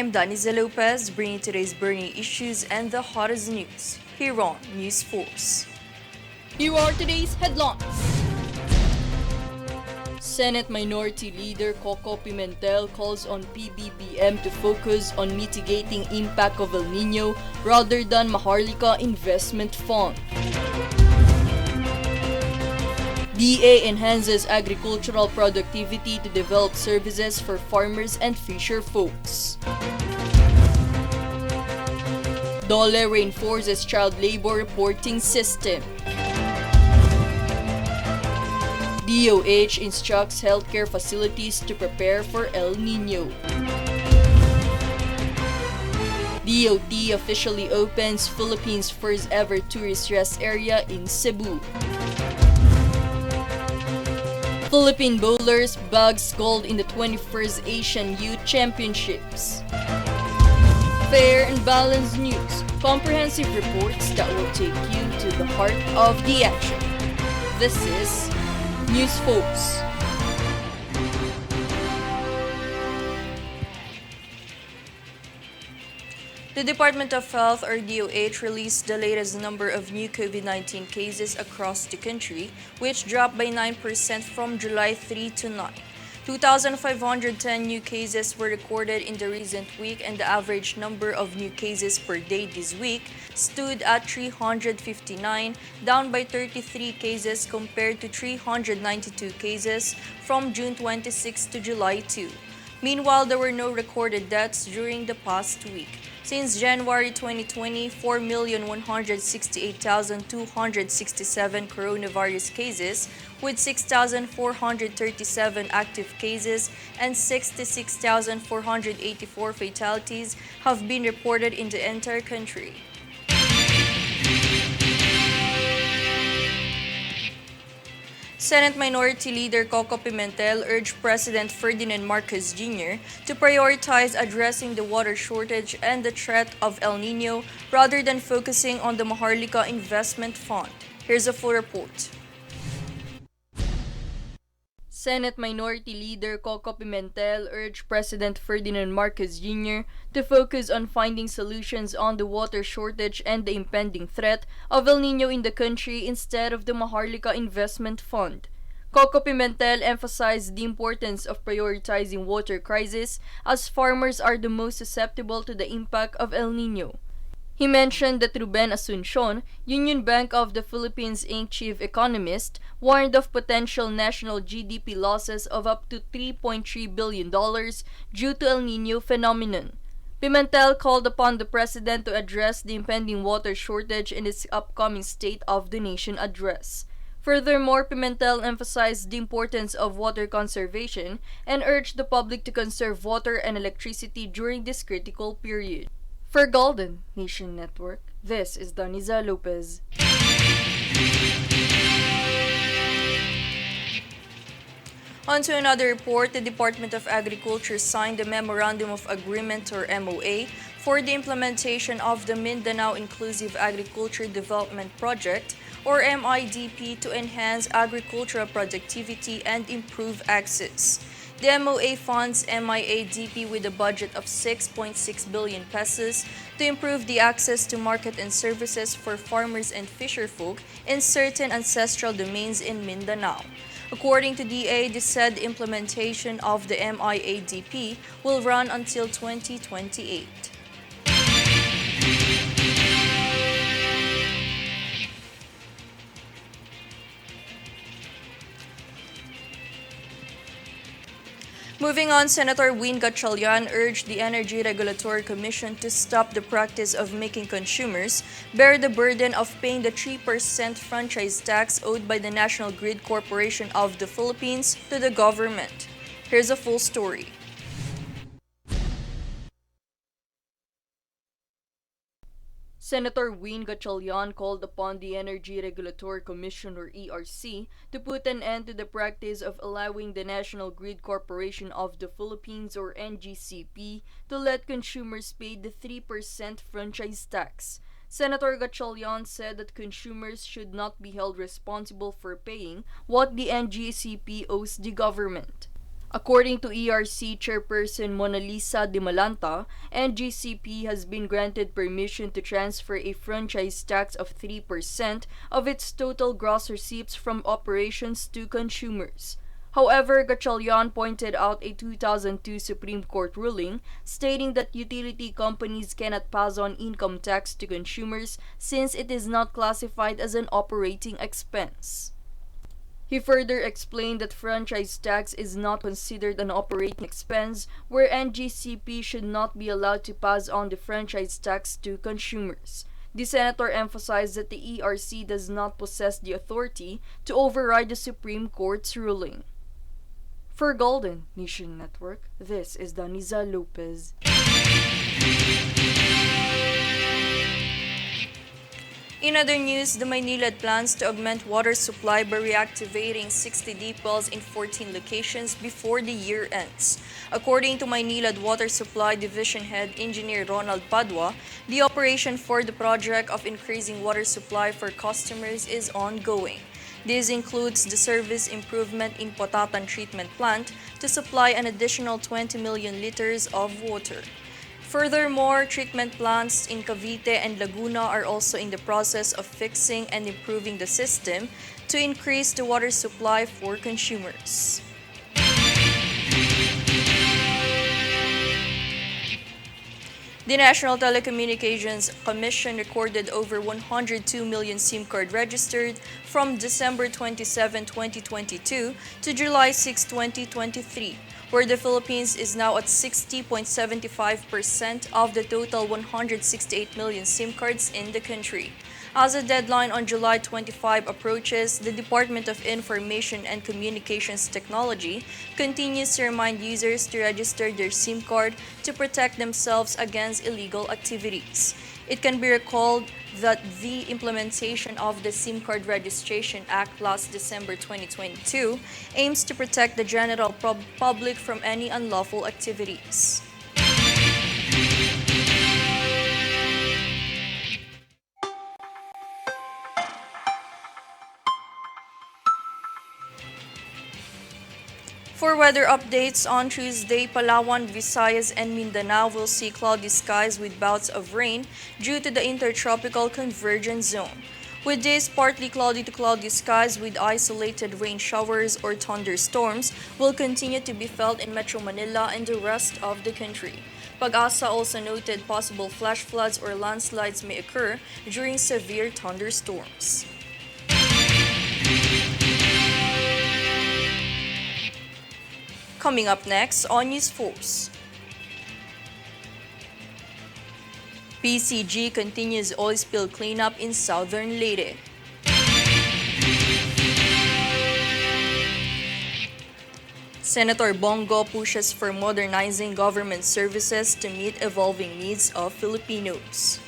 I'm Daniza Lopez, bringing today's burning issues and the hottest news here on Newsforce. Here are today's headlines. Senate Minority Leader Koko Pimentel calls on PBBM to focus on mitigating impact of El Niño rather than Maharlika Investment Fund. DA enhances agricultural productivity to develop services for farmers and fisherfolks. DOLE reinforces child labor reporting system. DOH instructs healthcare facilities to prepare for El Niño. DOT officially opens Philippines' first ever tourist rest area in Cebu. Philippine bowlers bags gold in the 21st Asian Youth Championships. Fair and balanced news, comprehensive reports that will take you to the heart of the action. This is Newsforce. The Department of Health or DOH released the latest number of new COVID-19 cases across the country, which dropped by 9% from July 3 to 9. 2,510 new cases were recorded in the recent week, and the average number of new cases per day this week stood at 359, down by 33 cases compared to 392 cases from June 26 to July 2. Meanwhile, there were no recorded deaths during the past week. Since January 2020, 4,168,267 coronavirus cases with 6,437 active cases and 66,484 fatalities have been reported in the entire country. Senate Minority Leader Koko Pimentel urged President Ferdinand Marcos Jr. to prioritize addressing the water shortage and the threat of El Niño rather than focusing on the Maharlika Investment Fund. Here's a full report. Senate Minority Leader Koko Pimentel urged President Ferdinand Marcos Jr. to focus on finding solutions on the water shortage and the impending threat of El Niño in the country instead of the Maharlika Investment Fund. Koko Pimentel emphasized the importance of prioritizing water crisis as farmers are the most susceptible to the impact of El Niño. He mentioned that Ruben Asuncion, Union Bank of the Philippines Inc. chief economist, warned of potential national GDP losses of up to $3.3 billion due to El Niño phenomenon. Pimentel called upon the president to address the impending water shortage in his upcoming State of the Nation address. Furthermore, Pimentel emphasized the importance of water conservation and urged the public to conserve water and electricity during this critical period. For Golden Nation Network, this is Daniza Lopez. On to another report, the Department of Agriculture signed a Memorandum of Agreement or MOA for the implementation of the Mindanao Inclusive Agriculture Development Project or MIDP to enhance agricultural productivity and improve access. The MOA funds MIADP with a budget of 6.6 billion pesos to improve the access to market and services for farmers and fisherfolk in certain ancestral domains in Mindanao. According to DA, the said implementation of the MIADP will run until 2028. Moving on, Senator Win Gatchalian urged the Energy Regulatory Commission to stop the practice of making consumers bear the burden of paying the 3% franchise tax owed by the National Grid Corporation of the Philippines to the government. Here's a full story. Senator Win Gatchalian called upon the Energy Regulatory Commission or ERC to put an end to the practice of allowing the National Grid Corporation of the Philippines or NGCP to let consumers pay the 3% franchise tax. Senator Gatchalian said that consumers should not be held responsible for paying what the NGCP owes the government. According to ERC Chairperson Mona Lisa de Malanta, NGCP has been granted permission to transfer a franchise tax of 3% of its total gross receipts from operations to consumers. However, Gatchalian pointed out a 2002 Supreme Court ruling stating that utility companies cannot pass on income tax to consumers since it is not classified as an operating expense. He further explained that franchise tax is not considered an operating expense, where NGCP should not be allowed to pass on the franchise tax to consumers. The senator emphasized that the ERC does not possess the authority to override the Supreme Court's ruling. For Golden Nation Network, this is Daniza Lopez. In other news, the Maynilad plans to augment water supply by reactivating 60 deep wells in 14 locations before the year ends. According to Maynilad Water Supply Division Head Engineer Ronald Padua, the operation for the project of increasing water supply for customers is ongoing. This includes the service improvement in Potatan Treatment Plant to supply an additional 20 million liters of water. Furthermore, treatment plants in Cavite and Laguna are also in the process of fixing and improving the system to increase the water supply for consumers. The National Telecommunications Commission recorded over 102 million SIM card registered from December 27, 2022 to July 6, 2023, where the Philippines is now at 60.75% of the total 168 million SIM cards in the country. As the deadline on July 25 approaches, the Department of Information and Communications Technology continues to remind users to register their SIM card to protect themselves against illegal activities. It can be recalled that the implementation of the SIM Card Registration Act last December 2022 aims to protect the general public from any unlawful activities. For weather updates on Tuesday, Palawan, Visayas, and Mindanao will see cloudy skies with bouts of rain due to the intertropical convergence zone. With this, partly cloudy to cloudy skies with isolated rain showers or thunderstorms will continue to be felt in Metro Manila and the rest of the country. Pag-asa also noted possible flash floods or landslides may occur during severe thunderstorms. Coming up next on Newsforce. PCG continues oil spill cleanup in southern Leyte. Senator Bongo pushes for modernizing government services to meet evolving needs of Filipinos.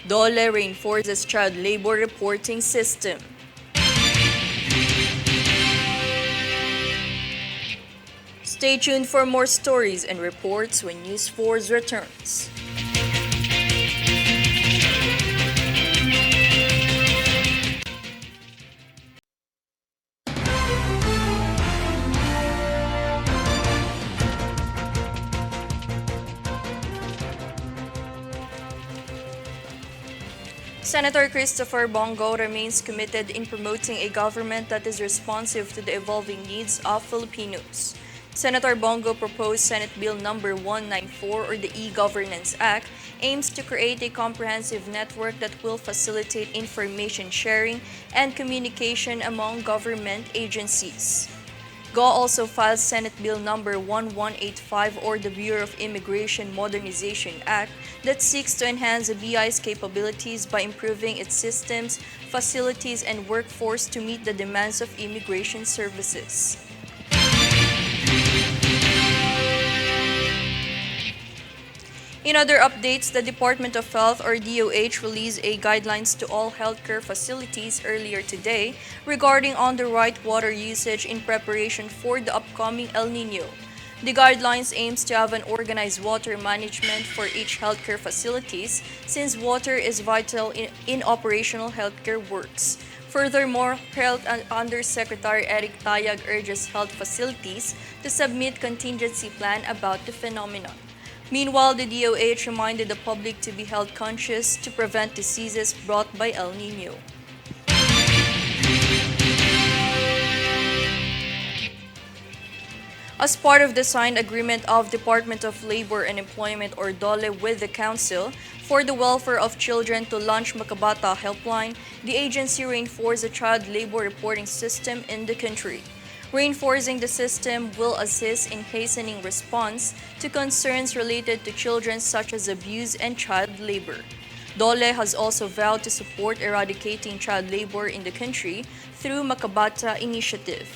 DOLE reinforces child labor reporting system. Stay tuned for more stories and reports when Newsforce returns. Senator Christopher Bongo remains committed in promoting a government that is responsive to the evolving needs of Filipinos. Senator Bongo proposed Senate Bill No. 194 or the E-Governance Act aims to create a comprehensive network that will facilitate information sharing and communication among government agencies. GO also filed Senate Bill No. 1185 or the Bureau of Immigration Modernization Act that seeks to enhance the BI's capabilities by improving its systems, facilities, and workforce to meet the demands of immigration services. In other updates, the Department of Health or DOH released a guidelines to all healthcare facilities earlier today regarding on the right water usage in preparation for the upcoming El Niño. The guidelines aims to have an organized water management for each healthcare facilities since water is vital in operational healthcare works. Furthermore, Health Undersecretary Eric Tayag urges health facilities to submit contingency plan about the phenomenon. Meanwhile, the DOH reminded the public to be health conscious to prevent diseases brought by El Niño. As part of the signed agreement of Department of Labor and Employment or DOLE with the Council for the Welfare of Children to launch Makabata Helpline, the agency reinforced the child labor reporting system in the country. Reinforcing the system will assist in hastening response to concerns related to children such as abuse and child labor. DOLE has also vowed to support eradicating child labor in the country through Makabata Initiative.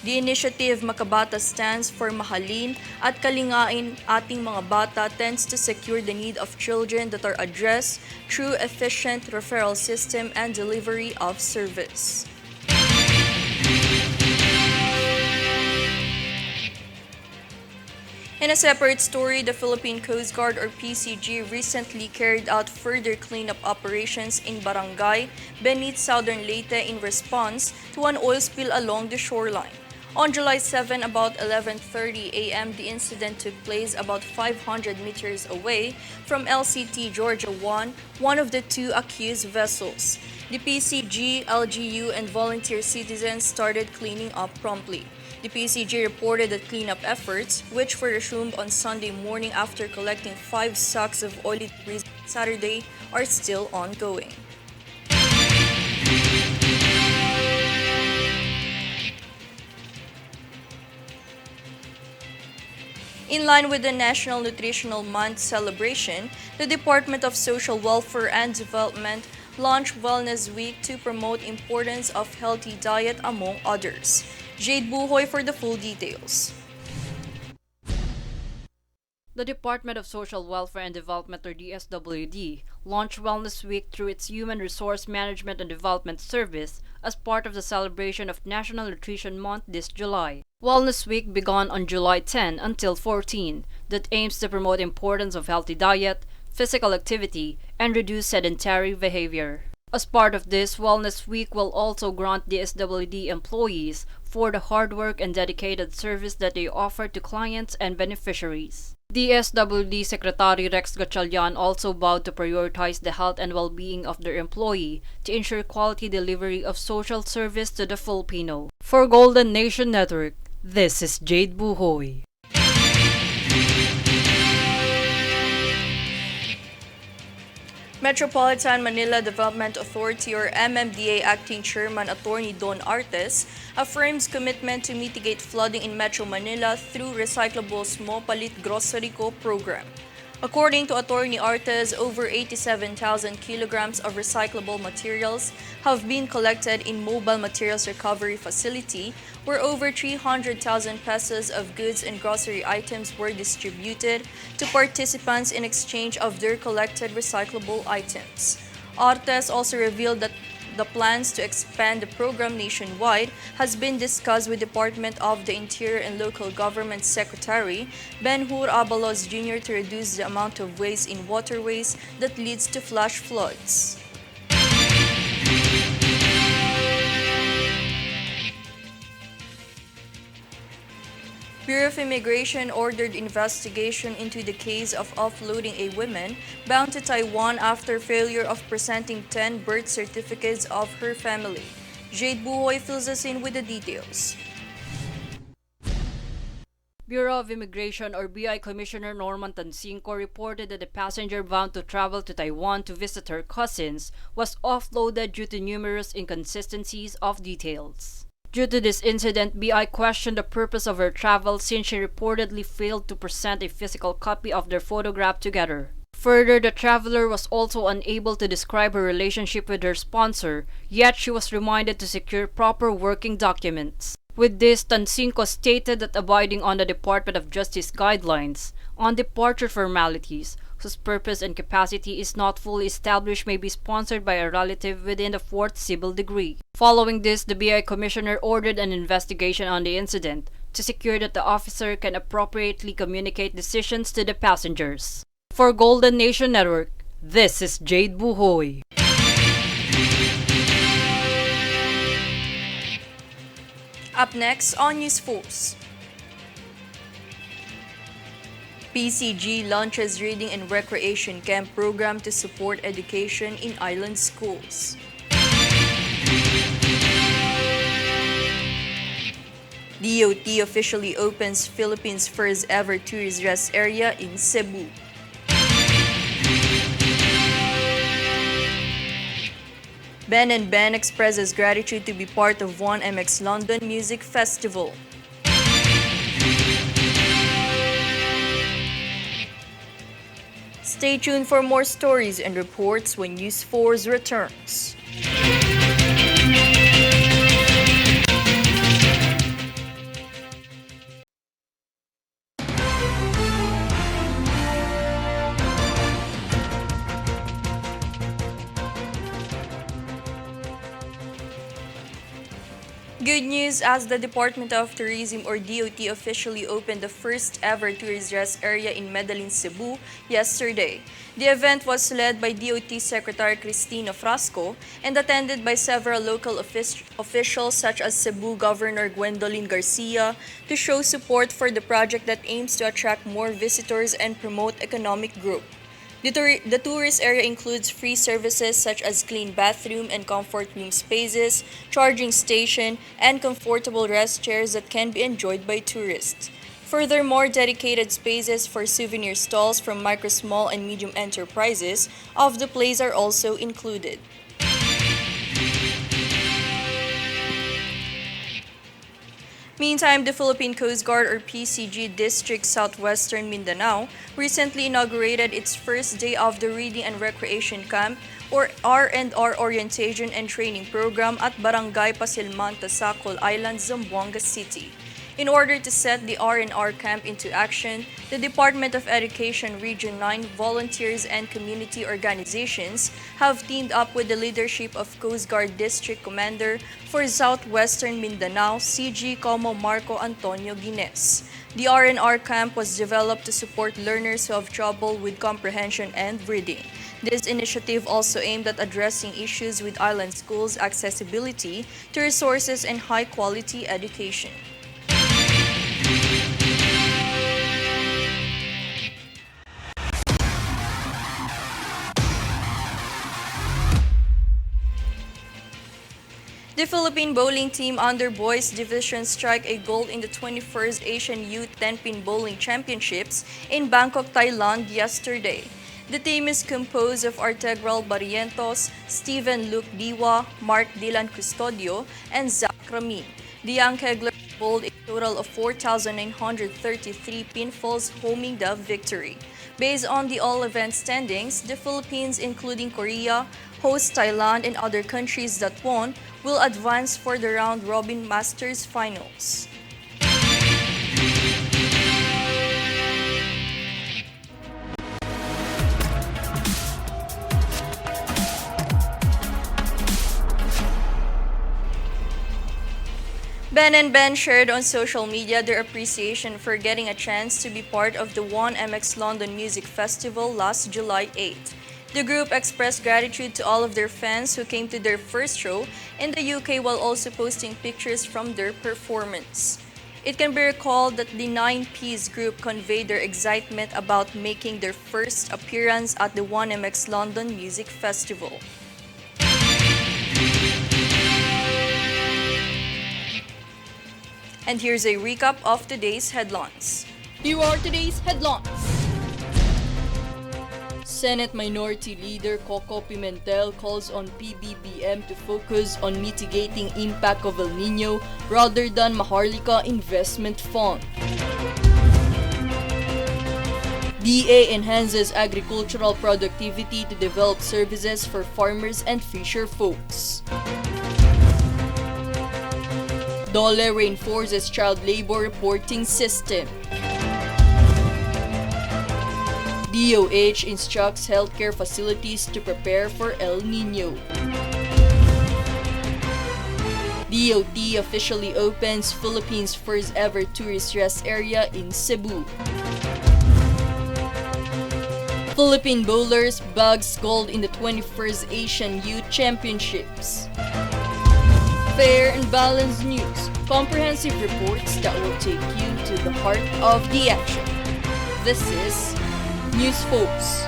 The initiative Makabata stands for Mahalin at Kalingain ating mga bata tends to secure the need of children that are addressed through efficient referral system and delivery of service. In a separate story, the Philippine Coast Guard or PCG recently carried out further cleanup operations in Barangay Benit, Southern Leyte in response to an oil spill along the shoreline. On July 7, about 11:30 a.m., the incident took place about 500 meters away from LCT Georgia 1, one of the two accused vessels. The PCG, LGU, and volunteer citizens started cleaning up promptly. The PCG reported that cleanup efforts, which were resumed on Sunday morning after collecting 5 sacks of oily debris Saturday, are still ongoing. In line with the National Nutritional Month celebration, the Department of Social Welfare and Development launched Wellness Week to promote importance of healthy diet among others. Jade Buhoy for the full details. The Department of Social Welfare and Development, or DSWD, launched Wellness Week through its Human Resource Management and Development Service as part of the celebration of National Nutrition Month this July. Wellness Week began on July 10 until 14, that aims to promote importance of healthy diet, physical activity, and reduce sedentary behavior. As part of this, Wellness Week will also grant DSWD employees for the hard work and dedicated service that they offer to clients and beneficiaries. DSWD Secretary Rex Gatchalian also vowed to prioritize the health and well-being of their employee to ensure quality delivery of social service to the Filipino. For Golden Nation Network, this is Jade Buhoy. Metropolitan Manila Development Authority or MMDA Acting Chairman Attorney Don Artes affirms commitment to mitigate flooding in Metro Manila through Recyclables Mo Palit Grocery Co program. According to Attorney Artes, over 87,000 kilograms of recyclable materials have been collected in Mobile Materials Recovery Facility, where over 300,000 pesos of goods and grocery items were distributed to participants in exchange of their collected recyclable items. Artes also revealed that the plans to expand the program nationwide has been discussed with Department of the Interior and Local Government Secretary Ben-Hur Abalos Jr. to reduce the amount of waste in waterways that leads to flash floods. Bureau of Immigration ordered investigation into the case of offloading a woman bound to Taiwan after failure of presenting 10 birth certificates of her family. Jade Buhoy fills us in with the details. Bureau of Immigration or BI Commissioner Norman Tancinco reported that the passenger bound to travel to Taiwan to visit her cousins was offloaded due to numerous inconsistencies of details. Due to this incident, BI questioned the purpose of her travel since she reportedly failed to present a physical copy of their photograph together. Further, the traveler was also unable to describe her relationship with her sponsor, yet she was reminded to secure proper working documents. With this, Tancinco stated that abiding on the Department of Justice guidelines on departure formalities, whose purpose and capacity is not fully established, may be sponsored by a relative within the 4th civil degree. Following this, the BI Commissioner ordered an investigation on the incident to secure that the officer can appropriately communicate decisions to the passengers. For Golden Nation Network, this is Jade Buhoy. Up next on Newsforce. PCG launches Reading and Recreation Camp program to support education in island schools. DOT officially opens Philippines' first ever tourist rest area in Cebu. Ben and Ben expresses gratitude to be part of 1MX London Music Festival. Stay tuned for more stories and reports when Newsforce returns. Good news, as the Department of Tourism or DOT officially opened the first ever tourist rest area in Medellin, Cebu yesterday. The event was led by DOT Secretary Cristina Frasco and attended by several local officials such as Cebu Governor Gwendolyn Garcia to show support for the project that aims to attract more visitors and promote economic growth. The tourist area includes free services such as clean bathroom and comfort room spaces, charging station, and comfortable rest chairs that can be enjoyed by tourists. Furthermore, dedicated spaces for souvenir stalls from micro, small, and medium enterprises of the place are also included. Meantime, the Philippine Coast Guard or PCG District Southwestern Mindanao recently inaugurated its first day of the Reading and Recreation Camp or R&R Orientation and Training Program at Barangay Pasilman, Tasacol Island, Zamboanga City. In order to set the R&R camp into action, the Department of Education Region 9 volunteers and community organizations have teamed up with the leadership of Coast Guard District Commander for Southwestern Mindanao, CG Como Marco Antonio Guines. The R&R camp was developed to support learners who have trouble with comprehension and reading. This initiative also aimed at addressing issues with island schools' accessibility to resources and high-quality education. The Philippine bowling team under boys division struck a gold in the 21st Asian Youth 10-pin Bowling Championships in Bangkok, Thailand yesterday. The team is composed of Artegral Barrientos, Steven Luke Diwa, Mark Dylan Custodio, and Zach Ramin. The young kegler bowled a total of 4,933 pinfalls, homing the victory. Based on the all-event standings, the Philippines, including Korea, host Thailand, and other countries that won, will advance for the round-robin Masters Finals. Ben and Ben shared on social media their appreciation for getting a chance to be part of the 1MX London Music Festival last July 8th. The group expressed gratitude to all of their fans who came to their first show in the UK while also posting pictures from their performance. It can be recalled that the 9-piece group conveyed their excitement about making their first appearance at the 1MX London Music Festival. And here's a recap of today's headlines. Here are today's headlines. Senate Minority Leader Koko Pimentel calls on PBBM to focus on mitigating impact of El Niño rather than Maharlika Investment Fund. DA enhances agricultural productivity to develop services for farmers and fisherfolks. DOLE reinforces child labor reporting system. DOH instructs healthcare facilities to prepare for El Niño. DOT officially opens Philippines' first ever tourist rest area in Cebu. Philippine bowlers bags gold in the 21st Asian Youth Championships. Fair and balanced news. Comprehensive reports that will take you to the heart of the action. This is Newsforce.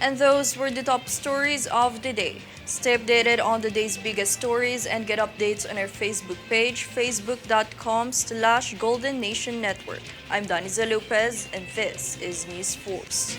And those were the top stories of the day. Stay updated on the day's biggest stories and get updates on our Facebook page, facebook.com/Golden Nation Network. I'm Daniza Lopez, and this is Newsforce.